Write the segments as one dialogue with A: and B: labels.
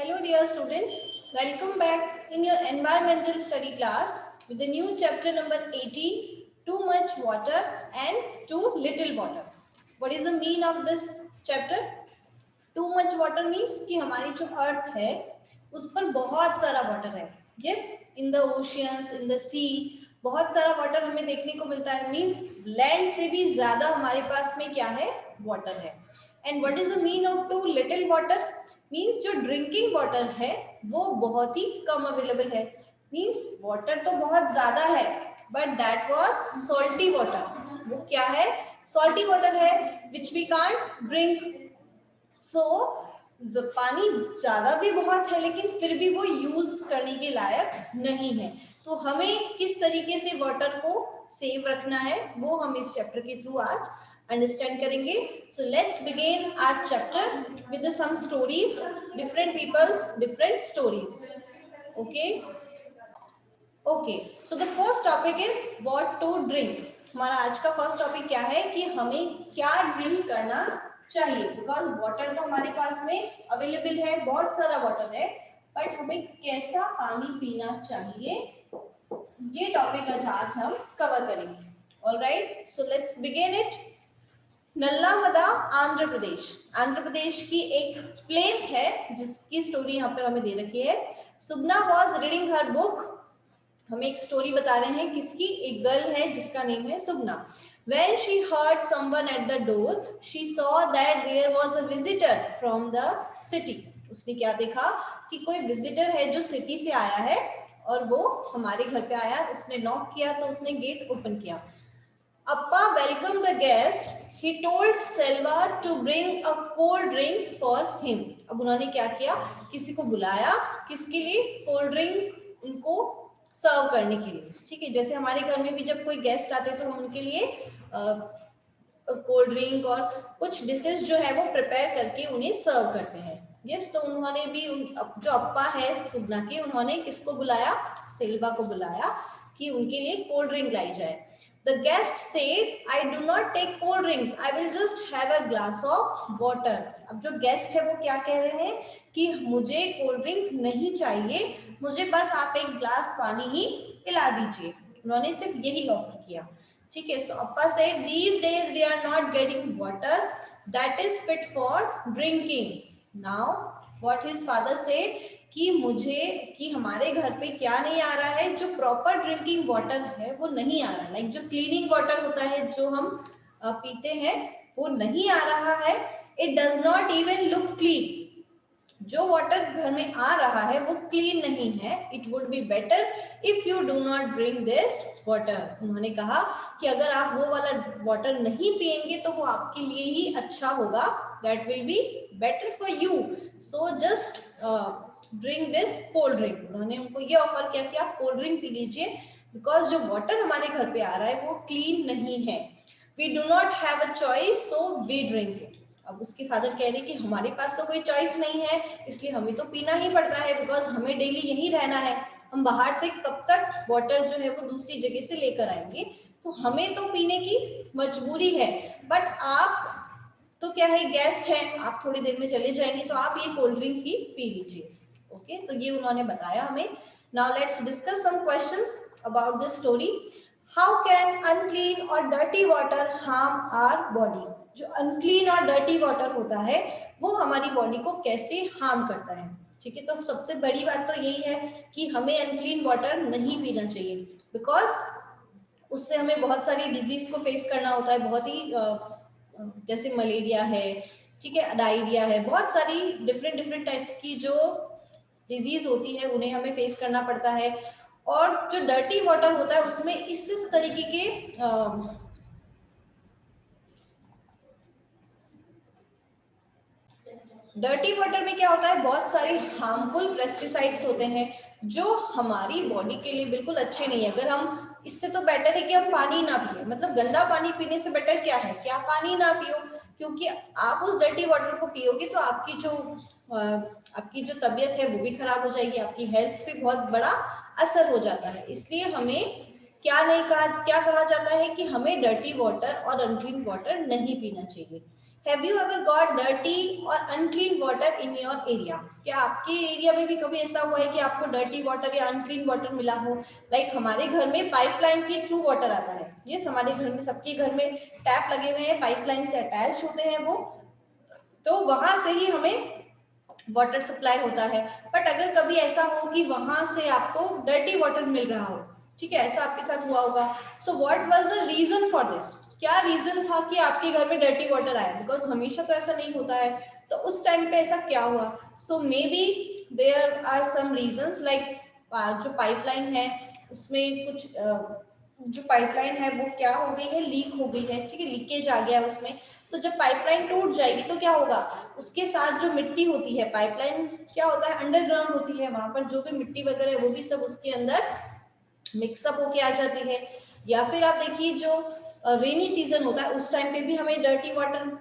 A: Hello dear students, welcome back in your environmental study class with the new chapter number 18, too much water and too little water. What is the mean of this chapter? Too much water means कि हमारी जो अर्थ है उस पर बहुत सारा water है. Yes, in the oceans, in the sea, बहुत सारा वाटर हमें देखने को मिलता है. मीन्स लैंड से भी ज्यादा हमारे पास में क्या है, वाटर है. And what is the mean of too little water? Means जो ड्रिंकिंग वाटर है वो बहुत ही कम अवेलेबल है. मीन्स वाटर तो बहुत ज्यादा है but that was salty water. वो क्या है? सॉल्टी वाटर है which we can't drink. So पानी ज्यादा भी बहुत है लेकिन फिर भी वो यूज करने के लायक नहीं है. तो हमें किस तरीके से वाटर को सेव रखना है वो हम इस चैप्टर के थ्रू आज अंडरस्टैंड करेंगे. So let's begin our chapter with some stories, different peoples different stories. Okay okay so the first topic is what to drink. हमारा आज का फर्स्ट टॉपिक क्या है कि हमें क्या ड्रिंक करना चाहिए. बिकॉज वाटर तो हमारे पास में अवेलेबल है, बहुत सारा वाटर है, बट हमें कैसा पानी पीना चाहिए ये टॉपिक आज हम कवर करेंगे. Alright, so let's begin it. Nallamada Andhra Pradesh. Andhra Pradesh की एक प्लेस है जिसकी स्टोरी यहाँ पर हमें दे रखी है. सुगना वॉज रीडिंग हर बुक. हमें एक स्टोरी बता रहे हैं किसकी. एक गर्ल है जिसका नेम है सुगना. When she heard someone at the door, she saw that there was a visitor from the city. उसने क्या देखा कि कोई विजिटर है जो सिटी से आया है और वो हमारे घर पे आया. उसने नॉक किया तो उसने गेट ओपन किया. Appa welcomed the guest. He told Selva to bring a cold drink for him. अब उन्होंने क्या किया, किसी को बुलाया. किसके लिए? कोल्ड ड्रिंक उनको सर्व करने के लिए. ठीक है, जैसे हमारे घर में भी जब कोई गेस्ट आते तो हम उनके लिए कोल्ड ड्रिंक और कुछ डिशेस जो है वो प्रिपेयर करके उन्हें सर्व करते हैं. यस, तो उन्होंने भी जो अप्पा है सुगना के, उन्होंने किसको बुलाया? सेल्वा को बुलाया कि उनके लिए कोल्ड ड्रिंक लाई जाए. The guest said, "I do not take cold drinks. I will just have a glass of water." अब जो गेस्ट है वो क्या कह रहे हैं कि मुझे कोल्ड ड्रिंक नहीं चाहिए, मुझे बस आप एक ग्लास पानी ही पिला दीजिए. उन्होंने सिर्फ यही ऑफर किया. ठीक है, सो अप्पा said, "These days we are not getting water that is fit for drinking." Now what his father said कि हमारे घर पे क्या नहीं आ रहा है, जो प्रॉपर ड्रिंकिंग वाटर है वो नहीं आ रहा है. लाइक जो क्लीनिंग वाटर होता है जो हम पीते हैं वो नहीं आ रहा है. It does not even look clean. जो वाटर घर में आ रहा है वो क्लीन नहीं है. It would be better if you do not drink this water. उन्होंने कहा कि अगर आप वो वाला वाटर नहीं पिएंगे तो वो आपके लिए ही अच्छा होगा. That will be better for you. So just drink this cold drink. उन्होंने उनको ये ऑफर किया कि आप कोल्ड ड्रिंक पी लीजिए बिकॉज जो वाटर हमारे घर पे आ रहा है वो क्लीन नहीं है. We do not have a choice so we drink it. अब उसके फादर कह रहे कि हमारे पास तो कोई चॉइस नहीं है, इसलिए हमें तो पीना ही पड़ता है बिकॉज हमें डेली यहीं रहना है. हम बाहर से कब तक वाटर जो है वो दूसरी जगह से लेकर आएंगे, तो हमें तो पीने की मजबूरी है. बट आप तो क्या है, गेस्ट हैं, आप थोड़ी देर में चले जाएंगे तो आप ये कोल्ड ड्रिंक ही पी लीजिए. ओके, तो ये उन्होंने बताया हमें. Now let's discuss some questions about this story. How can unclean और dirty water harm our body. जो अनक्लीन और डर्टी वाटर होता है वो हमारी बॉडी को कैसे हार्म करता है. ठीक है, तो सबसे बड़ी बात तो यही है कि हमें अनक्लीन वाटर नहीं पीना चाहिए बिकॉज उससे हमें बहुत सारी डिजीज को फेस करना होता है. बहुत ही जैसे मलेरिया है, ठीक है, डायरिया है, बहुत सारी डिफरेंट टाइप्स की जो डिजीज होती है उन्हें हमें फेस करना पड़ता है. और जो डर्टी वाटर होता है उसमें इस तरीके के डर्टी वाटर में क्या होता है, बहुत सारे हार्मफुल पेस्टिसाइड्स होते हैं जो हमारी बॉडी के लिए बिल्कुल अच्छे नहीं है. अगर हम इससे तो बेटर है कि हम पानी ना पिए. मतलब गंदा पानी पीने से बेटर क्या है कि आप पानी ना पियो, क्योंकि आप उस डर्टी वाटर को पियोगे तो आपकी जो तबीयत है वो भी खराब हो जाएगी, आपकी हेल्थ पे बहुत बड़ा असर हो जाता है. इसलिए हमें क्या कहा जाता है कि हमें डर्टी वाटर और अनक्लीन वाटर नहीं पीना चाहिए. Have you ever got dirty और unclean water in your area? क्या आपके एरिया में भी कभी ऐसा हुआ है कि आपको डर्टी वाटर या अनक्लीन वाटर मिला हो? लाइक हमारे घर में पाइपलाइन के थ्रू वाटर आता है। यस, हमारे घर में, सबके घर में टैप लगे हुए हैं, पाइपलाइन से अटैच होते हैं वो, तो वहां से ही हमें वाटर सप्लाई होता है। बट अगर कभी ऐसा हो कि वहां से आपको डर्टी वाटर मिल रहा हो, ठीक है, ऐसा आपके साथ हुआ होगा, so what was the reason for this? क्या रीजन था कि आपके घर में डर्टी वाटर आया? बिकॉज हमेशा तो ऐसा नहीं होता है, तो उस टाइम पे ऐसा क्या हुआ? So maybe there are some reasons, like जो पाइपलाइन है उसमें कुछ जो पाइपलाइन है वो क्या हो गई है, लीक हो गई है, ठीक है, लीकेज आ गया उसमें। तो जब पाइपलाइन टूट जाएगी तो क्या होगा, उसके साथ जो मिट्टी होती है, पाइपलाइन क्या होता है, अंडरग्राउंड होती है, वहां पर जो भी मिट्टी वगैरह है वो भी सब उसके अंदर मिक्सअप होके आ जाती है। या फिर आप देखिए जो रेनी सीजन होता है उस टाइम पे भी हमें डर्टी वाटर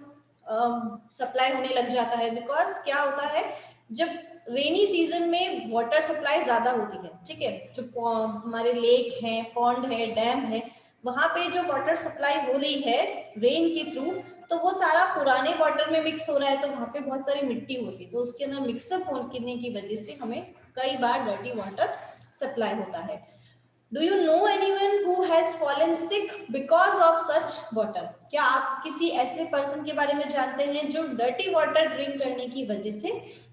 A: सप्लाई होने लग जाता है। बिकॉज क्या होता है, जब रेनी सीजन में वाटर सप्लाई ज्यादा होती है, ठीक है, जो हमारे लेक है, पॉन्ड है, डैम है, वहां पे जो वाटर सप्लाई हो रही है रेन के थ्रू, तो वो सारा पुराने वाटर में मिक्स हो रहा है, तो वहां पे बहुत सारी मिट्टी होती है, तो उसके अंदर मिक्सअप होने की वजह से हमें कई बार डर्टी वाटर सप्लाई होता है। Do you no anyone who has fallen sick because of such water? क्या आप किसी ऐसे पर्सन के बारे में जानते हैं जो डर्टी वाटर ड्रिंक करने की वजह से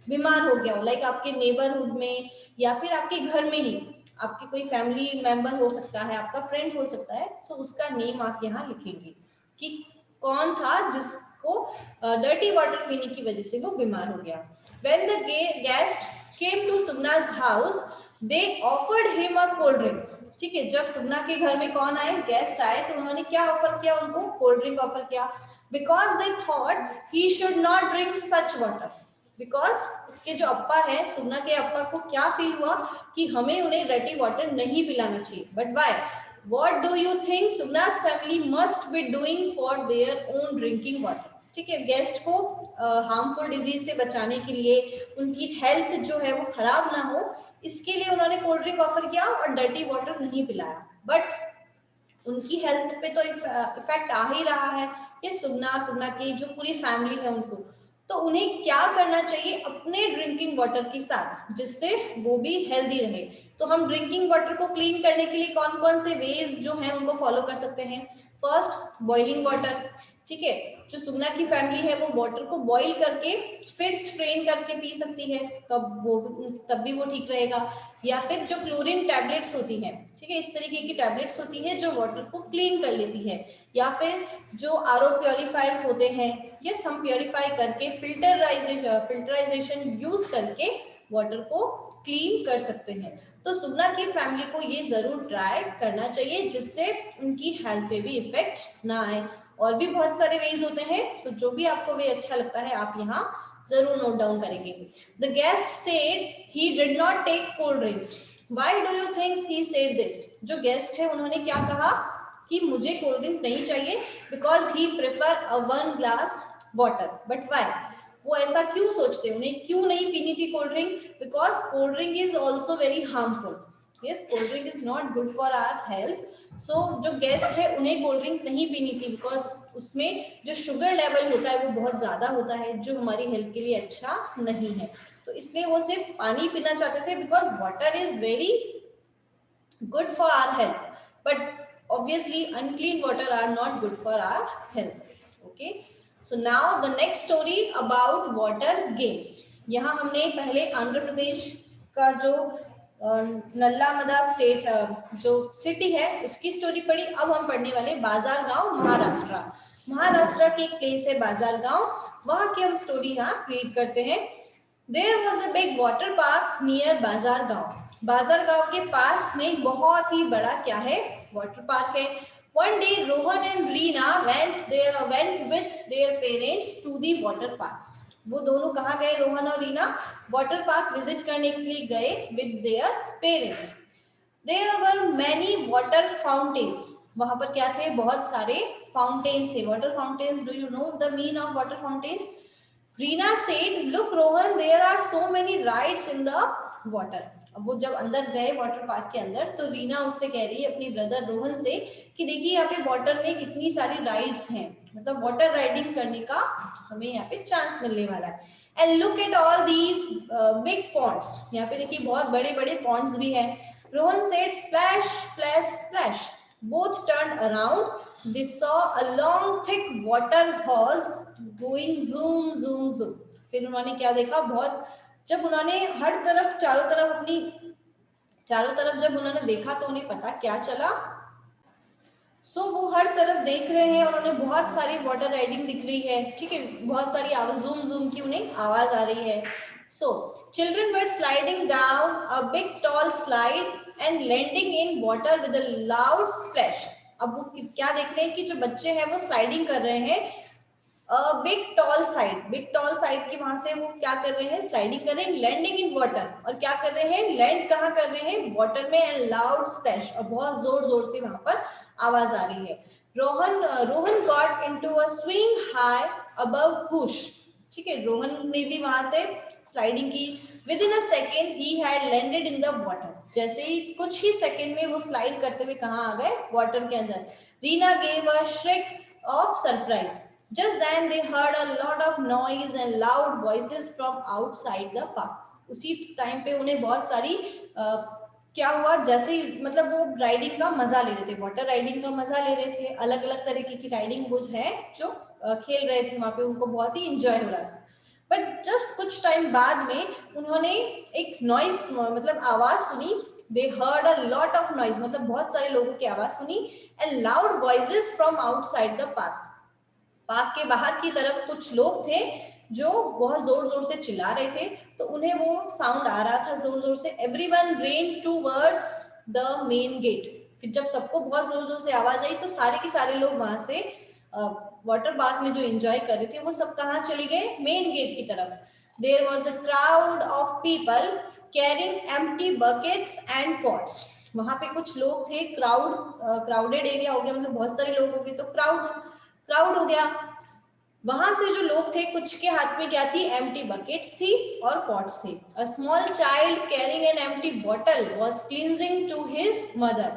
A: बीमार हो गया हो? लाइक आपके नेबरहुड में या फिर आपके घर में ही, आपके कोई फैमिली मेंबर हो सकता है, आपका फ्रेंड हो सकता है, सो उसका नेम आप यहाँ लिखेंगे कि कौन था जिसको डर्टी वाटर पीने की वजह से वो बीमार हो गया। When the guest came to Sugna's house they offered him a cold drink. ठीक है, जब सुगना के घर में कौन आए, गेस्ट आए, तो उन्होंने क्या ऑफर किया उनको? कोल्ड ड्रिंक ऑफर किया। Because they thought he should not drink such water. Because उसके जो अप्पा है, सुगना के अप्पा को क्या फील हुआ कि हमें उन्हें डर्टी वाटर नहीं पिलाना चाहिए। But why? What do you think Sugna's family must be doing for their own drinking water? ठीक है, गेस्ट को हार्मफुल डिजीज से बचाने के लिए, उनकी हेल्थ जो है वो खराब ना हो, इसके लिए उन्होंने कोल्ड ड्रिंक ऑफर किया और डर्टी वाटर नहीं पिलाया। बट उनकी हेल्थ पे तो इफेक्ट आ ही रहा है, ये सुगना की जो पूरी फैमिली है उनको। तो उन्हें क्या करना चाहिए अपने ड्रिंकिंग वाटर के साथ, जिससे वो भी हेल्दी रहे? तो हम ड्रिंकिंग वाटर को क्लीन करने के लिए कौन कौन से वेज जो हैं उनको फॉलो कर सकते हैं? First, boiling water. ठीक है, जो सुगना की फैमिली है वो वाटर को बॉईल करके फिर स्ट्रेन करके पी सकती है, तब भी वो ठीक रहेगा। या फिर जो क्लोरीन टैबलेट्स होती हैं, ठीक है, इस तरीके की टैबलेट्स होती है जो वाटर को क्लीन कर लेती है। या फिर जो आरओ प्योरीफायर्स होते हैं, यस, हम प्योरीफाई करके फिल्टराइजेशन यूज करके वाटर को क्लीन कर सकते हैं। तो सुगना की फैमिली को ये जरूर ट्राई करना चाहिए, जिससे उनकी हेल्थ पे भी इफेक्ट ना आए। और भी बहुत सारे वेज होते हैं, तो जो भी आपको वे अच्छा लगता है आप यहाँ जरूर नोट डाउन करेंगे। The guest said he did not take cold drinks. Why do you think he said this? जो गेस्ट है उन्होंने क्या कहा कि मुझे कोल्ड ड्रिंक नहीं चाहिए, because he prefer a 1 glass water. But why? वो ऐसा क्यों सोचते हैं, उन्हें क्यों नहीं पीनी थी cold drink? Because cold drink is also very harmful. yes, cold drink is not good for our health. so जो गेस्ट है उन्हें कोल्ड ड्रिंक नहीं पीनी थी, बिकॉज उसमें जो शुगर लेवल होता है वो बहुत ज्यादा होता है, जो हमारी हेल्थ के लिए अच्छा नहीं है। तो इसलिए वो सिर्फ पानी पीना चाहते थे, because water is very good for our health, but obviously unclean water are not good for our health. Okay, so now the next story about water games. यहाँ हमने पहले आंध्र प्रदेश का जो नल्लामदा स्टेट जो सिटी है उसकी स्टोरी पढ़ी। अब हम पढ़ने वाले बाजार गांव, महाराष्ट्र। महाराष्ट्र की एक प्लेस है बाजार गांव, वहां की हम स्टोरी यहाँ रीड करते हैं। There was a big water park near Bazar Gaon. बाजार गांव के पास में बहुत ही बड़ा क्या है, वाटर पार्क है। One day Rohan and Reena went with their parents to the water park. वो दोनों कहाँ गए, रोहन और रीना? वाटर पार्क विजिट करने के लिए गए with their parents. There were many water fountains. वहां पर क्या थे, बहुत सारे फाउंटेन्स थे। Water fountains, do you know the mean of water fountains? Reena said, look Rohan, there are so many rides in the water. अब वो जब अंदर गए वाटर पार्क के अंदर, तो रीना उससे कह रही है, अपनी ब्रदर रोहन से, कि देखिए यहाँ पे वाटर में कितनी सारी राइड्स हैं। मतलब वाटर राइडिंग करने का हमें यहाँ पे चांस मिलने वाला है। And look at all these big ponds, यहाँ पे देखिए बहुत बड़े बड़े पॉन्ड्स भी हैं। Rohan said splash splash splash, both turned around, they saw a long thick water hose going zoom zoom zoom। फिर उन्होंने क्या देखा, बहुत जब उन्होंने हर तरफ चारों तरफ जब उन्होंने देखा तो उन्हें पता क्या चला। वो हर तरफ देख रहे हैं और उन्हें बहुत सारी वाटर राइडिंग दिख रही है, ठीक है, बहुत सारी आवाज जूम जूम की उन्हें आवाज आ रही है। Children were sliding down a big tall slide and landing in water with a loud splash. अब वो क्या देख रहे हैं कि जो बच्चे हैं वो स्लाइडिंग कर रहे हैं बिग टॉल साइड की वहां से वो क्या कर रहे हैं, स्लाइडिंग कर रहे हैं, लैंडिंग इन वाटर, और क्या कर रहे हैं, लैंड कहाँ कर रहे हैं, वाटर में, एंड लाउड स्प्लैश, और बहुत जोर जोर से वहां पर आवाज आ रही है। Rohan got into a swing high above push, ठीक है, रोहन ने भी वहां से स्लाइडिंग की। With in a second he had landed in the water, जैसे ही कुछ ही सेकेंड में वो स्लाइड करते हुए कहाँ आ गए, वाटर के अंदर। Reena gave a shriek of surprise. Just then they heard a lot of noise and loud voices from outside the park। उसी टाइम पे उन्हें बहुत सारी क्या हुआ, जैसे ही मतलब वो राइडिंग का मजा ले रहे थे, वाटर राइडिंग का मजा ले रहे थे, अलग अलग तरीके की राइडिंग वो है जो खेल रहे थे वहां पे, उनको बहुत ही इंजॉय हो रहा था। बट जस्ट कुछ टाइम बाद में उन्होंने एक नॉइस मतलब आवाज सुनी। दे heard a lot of noise, मतलब बहुत सारे लोगों की आवाज सुनी, and loud voices from outside the park. Park के बाहर की तरफ कुछ लोग थे जो बहुत जोर जोर से चिल्ला रहे थे, तो उन्हें वो साउंड आ रहा था जोर जोर से। Everyone ran towards the main gate. फिर जब सबको बहुत जोर जोर से आवाज आई तो सारे के सारे लोग वहां से वाटर पार्क में जो एंजॉय कर रहे थे वो सब कहाँ चले गए, मेन गेट की तरफ। There was a crowd of people carrying empty buckets and pots. वहां पे कुछ लोग थे, क्राउडेड एरिया हो गया, मतलब बहुत सारे लोग हो गए तो क्राउड हो गया। वहां से जो लोग थे कुछ के हाथ में क्या थी, एम्प्टी बकेट्स थी और पॉट्स थे। A small child carrying an empty bottle was clinging to his mother.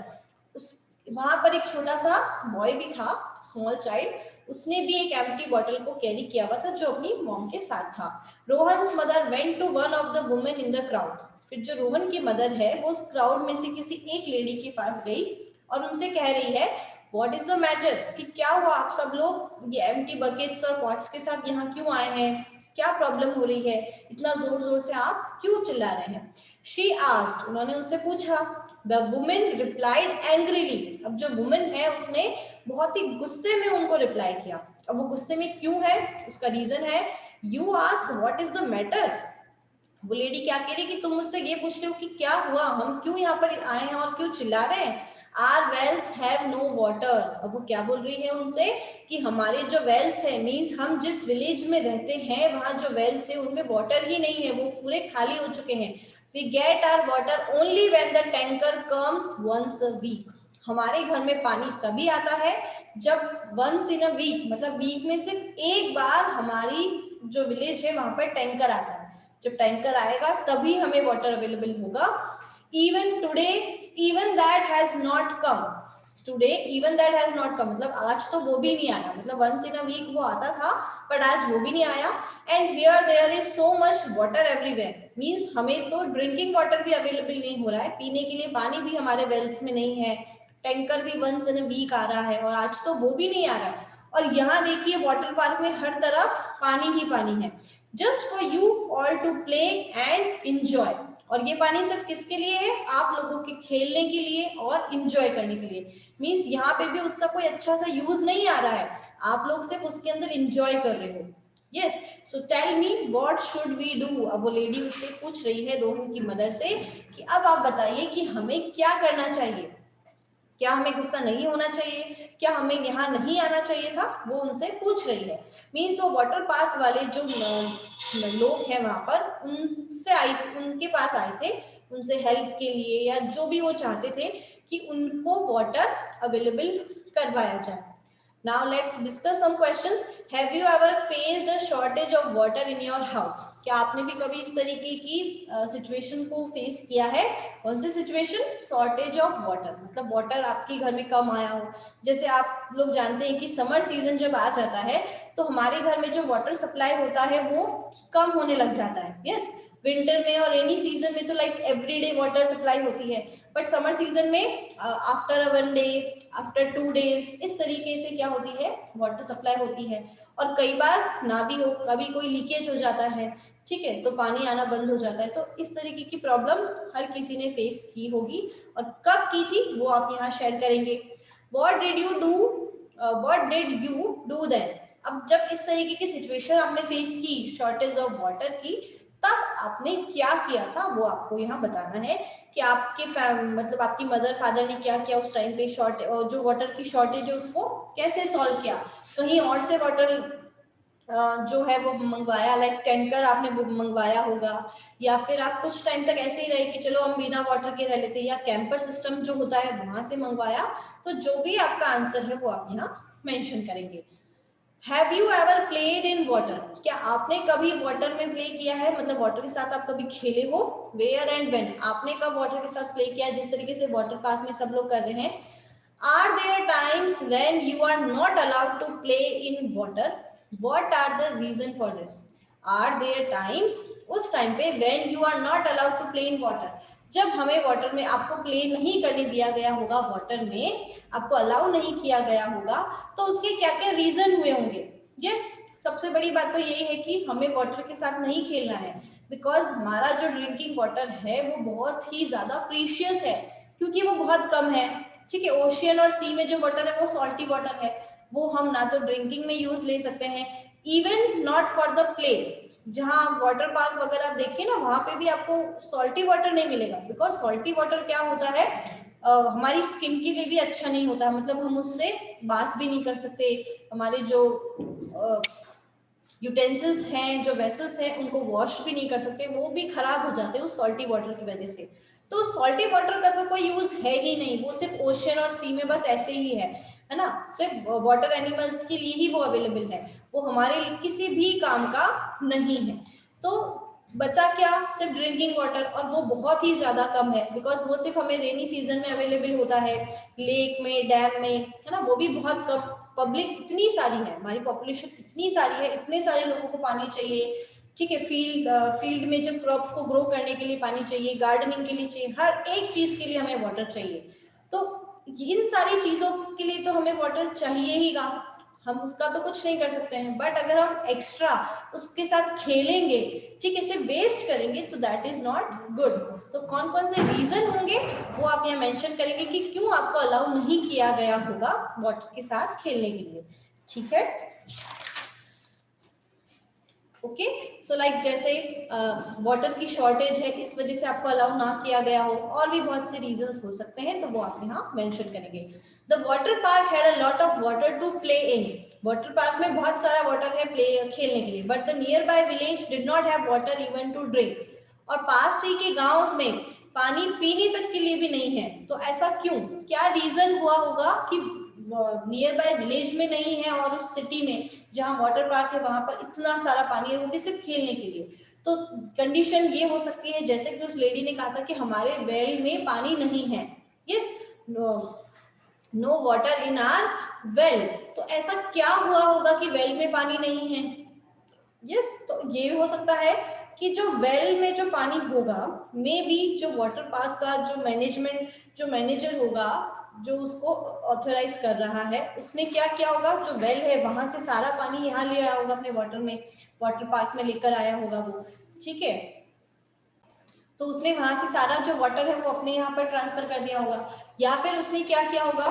A: वहां पर एक छोटा सा बॉय भी था, स्मॉल चाइल्ड, उसने भी एक एम्प्टी बॉटल को कैरी किया हुआ था जो अपनी मॉम के साथ था। Rohan's mother went to one of the women in the crowd. फिर जो रोहन की मदर है वो उस क्राउड में से किसी एक लेडी के पास गई और उनसे कह रही है, व्हाट इज द मैटर, कि क्या हुआ, आप सब लोग ये एम्प्टी बकेट्स और पॉट्स के साथ यहाँ क्यों आए हैं, क्या प्रॉब्लम हो रही है, इतना जोर जोर से आप क्यों चिल्ला रहे हैं। शी आस्क्ड, उन्होंने उनसे पूछा। The women replied angrily. अब जो वुमेन है उसने बहुत ही गुस्से में उनको रिप्लाई किया। अब वो गुस्से में क्यों है, उसका रीजन है, you ask what is the matter. वो लेडी क्या कह रही कि तुम मुझसे ये पूछ रहे हो कि क्या हुआ, हम क्यों यहाँ पर आए हैं और क्यों चिल्ला रहे हैं। Our wells have no water. अब वो क्या बोल रही है उनसे कि हमारे जो वेल्स है, मीन्स हम जिस विलेज में रहते हैं वहां जो वेल्स है उनमें वाटर ही नहीं है, वो पूरे खाली हो चुके हैं। We get our water only when the tanker comes once a week. हमारे घर में पानी तभी आता है जब वंस इन अ वीक, मतलब वीक में सिर्फ एक बार हमारी जो विलेज है वहां पर टैंकर आता है। जब टैंकर आएगा तभी हमें वाटर अवेलेबल होगा। Even today even that has not come. Today even that has not come, मतलब आज तो वो भी नहीं आया, मतलब वंस इन अ वीक वो आता था बट आज वो भी नहीं आया। And here there is so much water everywhere, means हमें तो ड्रिंकिंग वाटर भी अवेलेबल नहीं हो रहा है, पीने के लिए पानी भी हमारे वेल्स में नहीं है, टैंकर भी वंस इन अ वीक आ रहा है और आज तो वो भी नहीं आ रहा है। और यहाँ देखिए वाटर पार्क में हर तरफ पानी ही पानी है, just for you all to play and enjoy. और ये पानी सिर्फ किसके लिए है, आप लोगों के खेलने के लिए और इंजॉय करने के लिए। मींस यहाँ पे भी उसका कोई अच्छा सा यूज नहीं आ रहा है, आप लोग सिर्फ उसके अंदर इंजॉय कर रहे हो। Yes, so tell me what should we do. अब वो लेडी उससे पूछ रही है रोहन की मदर से कि अब आप बताइए कि हमें क्या करना चाहिए, क्या हमें गुस्सा नहीं होना चाहिए, क्या हमें यहाँ नहीं आना चाहिए था, वो उनसे पूछ रही है। मीन्स वो वाटर पार्क वाले जो लोग हैं वहां पर उनके पास आए थे उनसे हेल्प के लिए, या जो भी वो चाहते थे कि उनको वाटर अवेलेबल करवाया जाए। Now let's discuss some questions. Have you ever faced a shortage of water in your house? क्या आपने भी कभी इस तरीके की सिचुएशन को फेस किया है? कौन सी सिचुएशन? शॉर्टेज ऑफ वाटर, मतलब वाटर आपके घर में कम आया हो। जैसे आप लोग जानते हैं कि समर सीजन जब आ जाता है तो हमारे घर में जो वाटर सप्लाई होता है वो कम होने लग जाता है। यस, विंटर में और रेनी सीजन में तो लाइक एवरीडे वाटर सप्लाई होती है, बट समर सीजन में after a 1 day, after 2 days, इस तरीके से क्या होती है, वाटर सप्लाई होती है। और कई बार ना भी हो, कभी कोई लीकेज हो जाता है, ठीक है, तो पानी आना बंद हो जाता है। तो इस तरीके की प्रॉब्लम हर किसी ने फेस की होगी, और कब की थी वो आप यहाँ शेयर करेंगे। What did you do, what did you do then? अब जब इस तरीके की सिचुएशन आपने फेस की शॉर्टेज ऑफ वाटर की, तब आपने क्या किया था वो आपको यहाँ बताना है कि आपके मतलब आपकी मदर फादर ने क्या किया उस टाइम पे, जो वाटर की शॉर्टेज है उसको कैसे सॉल्व किया। कहीं और से वाटर जो है वो मंगवाया, लाइक टैंकर आपने मंगवाया होगा, या फिर आप कुछ टाइम तक ऐसे ही रहे कि चलो हम बिना वाटर के रह लेते, या कैंपर सिस्टम जो होता है वहां से मंगवाया। तो जो भी आपका आंसर है वो आप यहाँ मेंशन करेंगे। Have you ever played in water? क्या आपने कभी वाटर में प्ले किया है, मतलब वाटर के साथ आप कभी खेले हो? Where and when? आपने कब वाटर के साथ प्ले किया, जिस तरीके से वाटर पार्क में सब लोग कर रहे हैं। Are there times when you are not allowed to play in water? What are the reason for this? Are there times, उस टाइम पे, when you are not allowed to play in water, जब हमें water में आपको play नहीं करने दिया गया होगा, वाटर में आपको अलाउ नहीं किया गया होगा, तो उसके क्या क्या रीजन हुए होंगे। यस, सबसे बड़ी बात तो यही है कि हमें वाटर के साथ नहीं खेलना है, बिकॉज हमारा जो ड्रिंकिंग वाटर है वो बहुत ही ज्यादा प्रीशियस है, क्योंकि वो बहुत कम है। ठीक है, ओशियन और सी में जो वाटर है वो सॉल्टी वाटर है, वो हम ना तो ड्रिंकिंग में यूज ले सकते हैं, even not for the play. जहाँ वाटर पार्क वगैरह आप देखिए ना, वहां पे भी आपको सॉल्टी वाटर नहीं मिलेगा, बिकॉज सॉल्टी वाटर क्या होता है, हमारी स्किन के लिए भी अच्छा नहीं होता, मतलब हम उससे बात भी नहीं कर सकते, हमारे जो यूटेंसिल्स हैं, जो वेसल्स हैं, उनको वॉश भी नहीं कर सकते, वो भी खराब हो जाते हैं उस सॉल्टी वाटर की वजह से। तो सॉल्टी वाटर का तो कोई यूज है ही नहीं, वो सिर्फ ओशन और सी में बस ऐसे ही है ना, सिर्फ वाटर एनिमल्स के लिए ही वो अवेलेबल है, वो हमारे लिए किसी भी काम का नहीं है। तो बचा क्या, सिर्फ ड्रिंकिंग वाटर, और वो बहुत ही ज्यादा कम है, बिकॉज वो सिर्फ हमें रेनी सीजन में अवेलेबल होता है, लेक में, डैम में, है ना, वो भी बहुत कम। पब्लिक इतनी सारी है, हमारी पॉपुलेशन इतनी सारी है, इतने सारे लोगों को पानी चाहिए, ठीक है, फील्ड में जब क्रॉप्स को ग्रो करने के लिए पानी चाहिए, गार्डनिंग के लिए चाहिए, हर एक चीज के लिए हमें वाटर चाहिए। तो इन सारी चीजों के लिए तो हमें वाटर चाहिए ही गा, हम उसका तो कुछ नहीं कर सकते हैं, बट अगर हम एक्स्ट्रा उसके साथ खेलेंगे, ठीक है, इसे वेस्ट करेंगे, तो दैट इज नॉट गुड। तो कौन कौन से रीजन होंगे वो आप यहाँ मेंशन करेंगे कि क्यों आपको अलाउ नहीं किया गया होगा वाटर के साथ खेलने के लिए। ठीक है, ओके, सो लाइक जैसे वाटर की शॉर्टेज है, इस वजह से आपको अलाउ ना किया गया हो, और भी बहुत से रीजंस हो सकते हैं, तो वो आप यहाँ मेंशन करेंगे। The water park had a lot of water to play in. Water park में बहुत सारा वाटर है प्ले खेलने के लिए, but the nearby village did not have water even to drink. और पास ही के गांव में पानी पीने तक के लिए भी नहीं है। तो ऐसा क्यों, क्या रीजन हुआ होगा कि नियर बाय विलेज में नहीं है, और उस सिटी में जहाँ वाटर पार्क है वहां पर इतना सारा पानी है, वो भी सिर्फ खेलने के लिए। तो कंडीशन ये हो सकती है, जैसे कि उस लेडी ने कहा था कि हमारे वेल में पानी नहीं है। Yes, no water in our well. तो ऐसा क्या हुआ होगा कि वेल में पानी नहीं है। यस, तो ये हो सकता है कि जो वेल में जो पानी होगा, मे बी जो वाटर पार्क का जो मैनेजमेंट, जो मैनेजर होगा, जो उसको ऑथराइज कर रहा है, उसने क्या किया होगा, जो वेल है वहां से सारा पानी यहाँ ले आया होगा, अपने वाटर पार्क में लेकर आया होगा वो। ठीक है, तो उसने वहां से सारा जो वाटर है वो अपने यहाँ पर ट्रांसफर कर दिया होगा, या फिर उसने क्या किया होगा,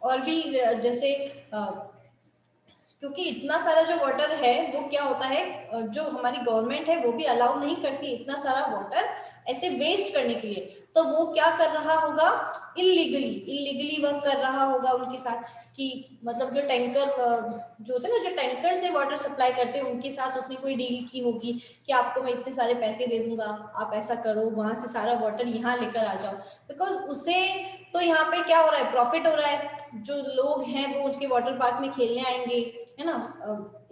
A: और भी जैसे क्योंकि इतना सारा जो वाटर है वो क्या होता है, जो हमारी गवर्नमेंट है वो भी अलाउ नहीं करती इतना सारा वाटर ऐसे वेस्ट करने के लिए, तो वो क्या कर रहा होगा, इलीगली वर्क कर रहा होगा उनके साथ, कि मतलब जो टैंकर जो होते हैं ना, जो टैंकर से वाटर सप्लाई करते हैं, उनके साथ उसने कोई डील की होगी कि आपको मैं इतने सारे पैसे दे दूंगा, आप ऐसा करो, वहां से सारा वाटर यहाँ लेकर आ जाओ, बिकॉज उसे तो यहाँ पे क्या हो रहा है, प्रॉफिट हो रहा है, जो लोग हैं वो उनके वाटर पार्क में खेलने आएंगे, है ना,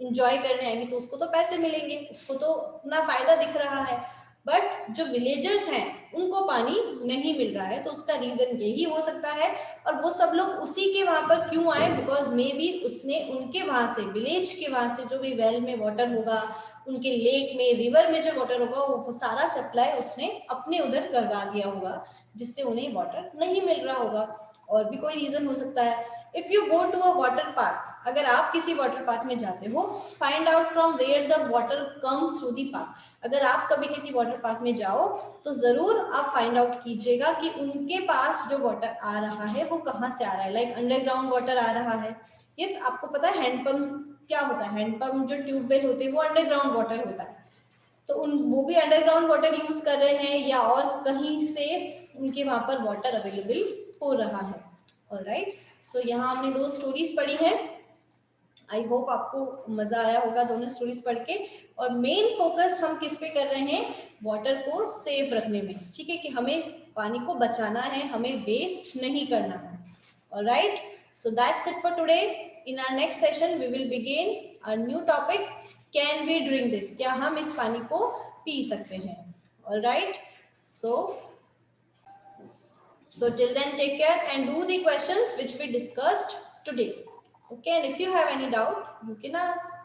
A: इंजॉय करने आएंगे, तो उसको तो पैसे मिलेंगे, उसको तो अपना फायदा दिख रहा है। बट जो विलेजर्स हैं उनको पानी नहीं मिल रहा है, तो उसका रीजन यही हो सकता है। और वो सब लोग उसी के वहां पर क्यों आए, बिकॉज मे बी उसने उनके वहां से, विलेज के वहां से जो भी वेल में वाटर होगा, उनके लेक में, रिवर में जो वाटर होगा, वो सारा सप्लाई उसने अपने उधर करवा दिया होगा, जिससे उन्हें वाटर नहीं मिल रहा होगा। और भी कोई रीजन हो सकता है। If you go to a water park, अगर आप किसी वाटर पार्क में जाते हो, find out from where the water comes to the park. अगर आप कभी किसी वाटर पार्क में जाओ तो जरूर आप फाइंड आउट कीजिएगा कि उनके पास जो वाटर आ रहा है वो कहाँ से आ रहा है। लाइक अंडरग्राउंड वाटर आ रहा है। यस, आपको पता है हैंडपंप क्या होता है, हैंडपंप जो ट्यूबवेल होते हैं वो अंडरग्राउंड वाटर होता है, तो वो भी अंडरग्राउंड वाटर यूज कर रहे हैं, या और कहीं से उनके वहां पर वाटर अवेलेबल हो रहा है। ऑलराइट, सो यहाँ हमने 2 स्टोरीज पढ़ी हैं। आई होप आपको मजा आया होगा दोनों स्टोरीज पढ़ के। और मेन फोकस हम किस पे कर रहे हैं, वाटर को सेफ रखने में, ठीक है, कि हमें पानी को बचाना है, हमें वेस्ट नहीं करना है। Alright, so that's it for today. In our next session we will begin a new topic, can we drink this, क्या हम इस पानी को पी सकते हैं। Alright, so till then take care and do the questions which we discussed today. Okay, and if you have any doubt you can ask.